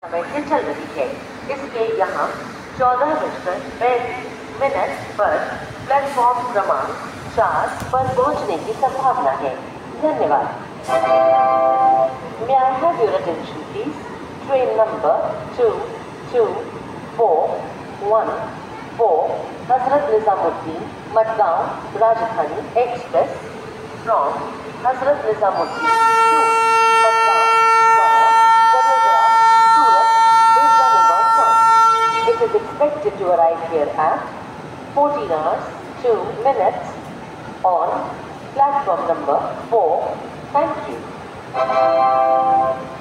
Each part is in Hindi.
समय से चल रही है। इसके यहाँ 14:35 पर प्लेटफॉर्म क्रमांक 4 पर पहुँचने की संभावना है। धन्यवाद। May I have your attention, please? Train number 2241 Hazrat Nizamuddin, Madgaon, Rajdhani Express from Hazrat Nizamuddin to Madgaon via Vadodara, Surat is running on time. It is expected to arrive here at 14 hours 2 minutes on platform number 4. Thank you.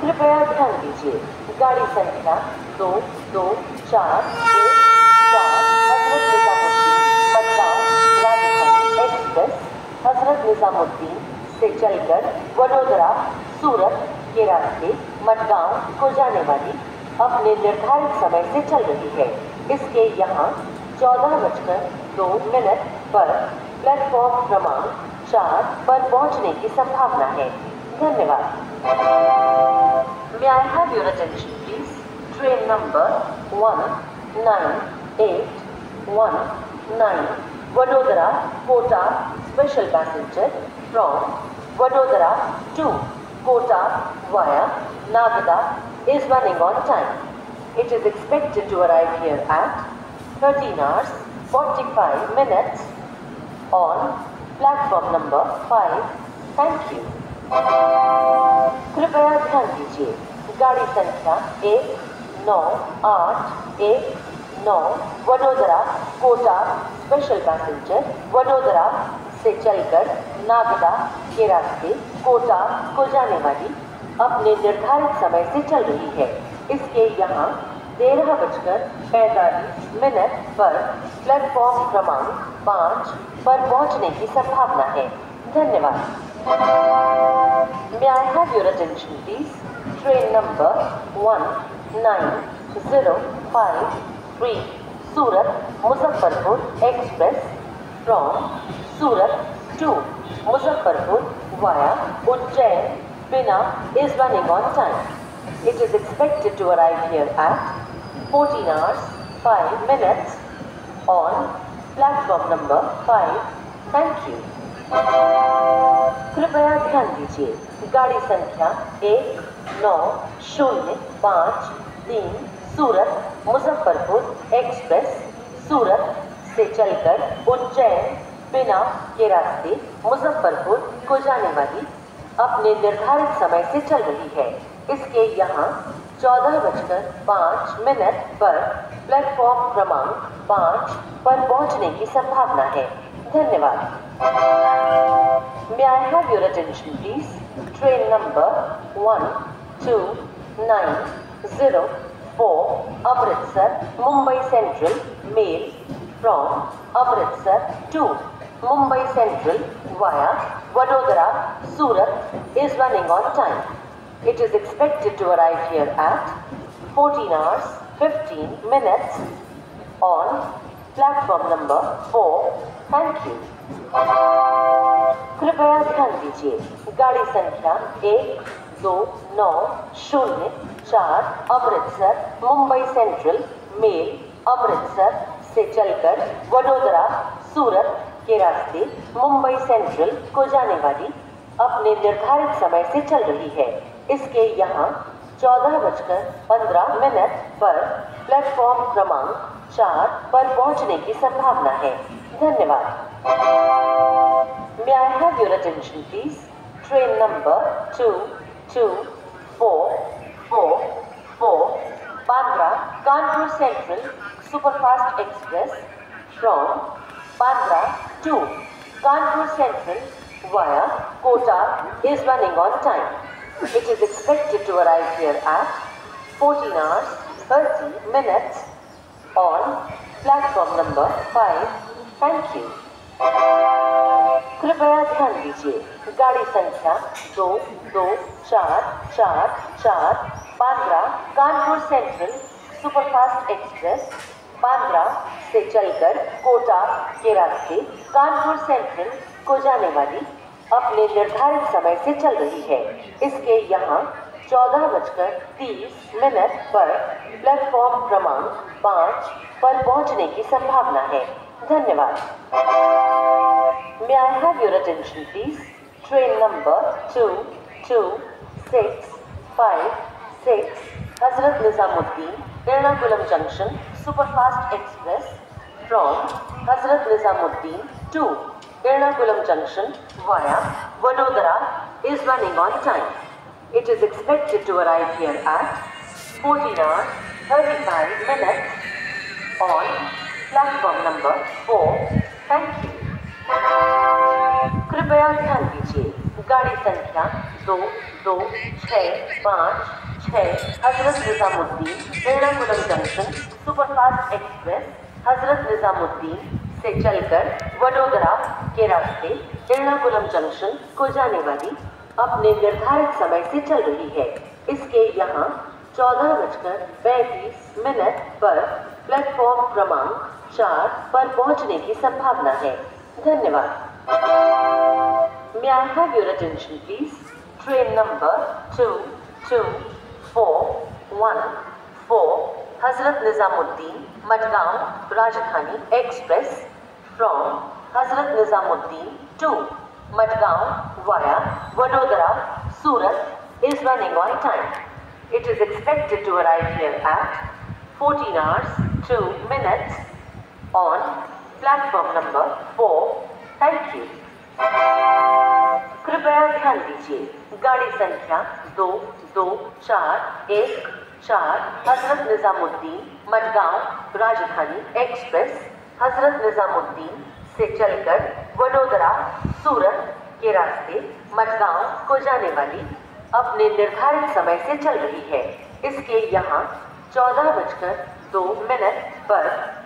कृपया ध्यान दीजिए, गाड़ी संख्या 2241 हजरत निजामुद्दीन मडगांव राजधानी एक्सप्रेस हजरत निजामुद्दीन से चलकर वडोदरा सूरत के रास्ते मडगांव को जाने वाली अपने निर्धारित समय से चल रही है। इसके यहाँ 14:02 पर प्लेटफॉर्म क्रमांक 4 पर पहुँचने की संभावना है। धन्यवाद। May I have your attention, please? Train number 1981 Vadodara Kota special passenger from Vadodara to Kota via Nagda is running on time. It is expected to arrive here at 13 hours 45 minutes on platform number 5. Thank you. कृपया ध्यान दीजिए, गाड़ी संख्या 1981 वडोदरा कोटा स्पेशल पैसेंजर वडोदरा से चलकर नागदा के रास्ते कोटा को जाने वाली अपने निर्धारित समय से चल रही है। इसके यहाँ 13:45 पर प्लेटफॉर्म क्रमांक 5 पर पहुँचने की संभावना है। धन्यवाद। May I have your attention, please? Train number 19053 Surat Muzaffarpur Express from Surat to Muzaffarpur via Ujjain Bina is running on time. It is expected to arrive here at 14 hours 5 minutes on platform number 5. Thank you. कृपया ध्यान दीजिए, गाड़ी संख्या 1905 सूरत मुजफ्फरपुर एक्सप्रेस सूरत से चलकर उज्जैन बिना के रास्ते मुजफ्फरपुर को जाने वाली अपने निर्धारित समय से चल रही है। इसके यहाँ 14:05 पर प्लेटफॉर्म क्रमांक 5 पर पहुँचने की संभावना है। धन्यवाद। May I have your attention, please? Train number 12904 Amritsar Mumbai Central Mail from Amritsar to Mumbai Central via Vadodara Surat is running on time. It is expected to arrive here at 14 hours 15 minutes on platform number 4. Thank you. कृपया ध्यान दीजिए, गाड़ी संख्या 12904 अमृतसर मुंबई सेंट्रल मेल अमृतसर से चलकर वडोदरा सूरत के रास्ते मुंबई सेंट्रल को जाने वाली अपने निर्धारित समय से चल रही है। इसके यहाँ 14:15 पर प्लेटफॉर्म क्रमांक 4 पर पहुँचने की संभावना है। धन्यवाद। May I have your attention, please? Train number 2244 Bandra Kanpur Central Superfast Express from Bandra to Kanpur Central via Kota is running on time. It is expected to arrive here at 14 hours 30 minutes on platform number 5. Thank you. कृपया ध्यान दीजिए, गाड़ी संख्या 2244 Bandra Kanpur central superfast express Bandra से चलकर कोटा के रास्ते कानपुर सेंट्रल को जाने वाली अपने निर्धारित समय से चल रही है। इसके यहाँ 14:30 पर प्लेटफॉर्म क्रमांक 5 पर पहुंचने की संभावना है। धन्यवाद। May I have your attention please? Train number 2265 Hazrat Nizamuddin, Ernakulam Junction, Superfast Express from Hazrat Nizamuddin to Ernakulam Junction via Vadodara is running on time. It is expected to arrive here at 14:35 on platform number 4. Thank you. कृपया ध्यान दीजिए, गाड़ी संख्या 2265 Hazrat Nizamuddin Ernakulam junction superfast express Hazrat Nizamuddin से चलकर वडोदरा के रास्ते एर्नाकुलम जंक्शन को जाने वाली अपने निर्धारित समय से चल रही है। इसके यहाँ 14:35 पर प्लेटफॉर्म क्रमांक 4 पर पहुंचने की संभावना है। धन्यवाद। May I have your attention please? Train number 22414 Hazrat Nizamuddin Madgaon Rajdhani Express from Hazrat Nizamuddin to Madgaon via Vadodara, Surat is running on time. It is expected to arrive here at 14:02 on platform number 4. Thank you. कृपया ध्यान दीजिए, गाड़ी संख्या 22414 हजरत निजामुद्दीन मडगांव राजधानी एक्सप्रेस हजरत निजामुद्दीन से चलकर वडोदरा सूरत के रास्ते मडगांव को जाने वाली अपने निर्धारित समय से चल रही है। इसके यहाँ 14:02 पर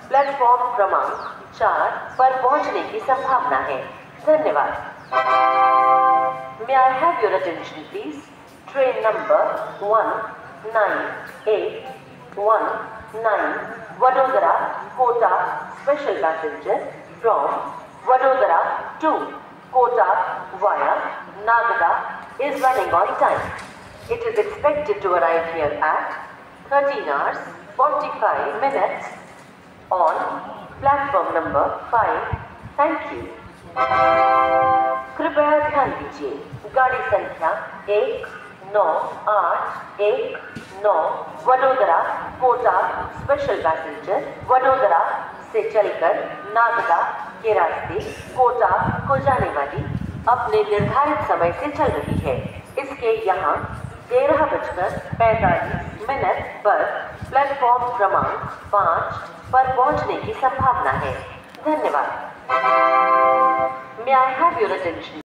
प्लेटफॉर्म क्रमांक 4 पर पहुंचने की संभावना है। धन्यवाद। May I have your attention please? Train number 19819 Vadodara Kota special passenger from Vadodara to Kota via Nagada is running on time. It is expected to arrive here at 13:45 on platform number 5. Thank you. कृपया ध्यान दीजिए, गाड़ी संख्या 1919 वडोदरा कोटा स्पेशल पैसेंजर वडोदरा से चलकर नागदा के रास्ते कोटा को जाने वाली अपने निर्धारित समय से चल रही है। इसके यहाँ 13:45 पर प्लेटफॉर्म क्रमांक 5 पर पहुंचने की संभावना है। धन्यवाद। May I have your attention?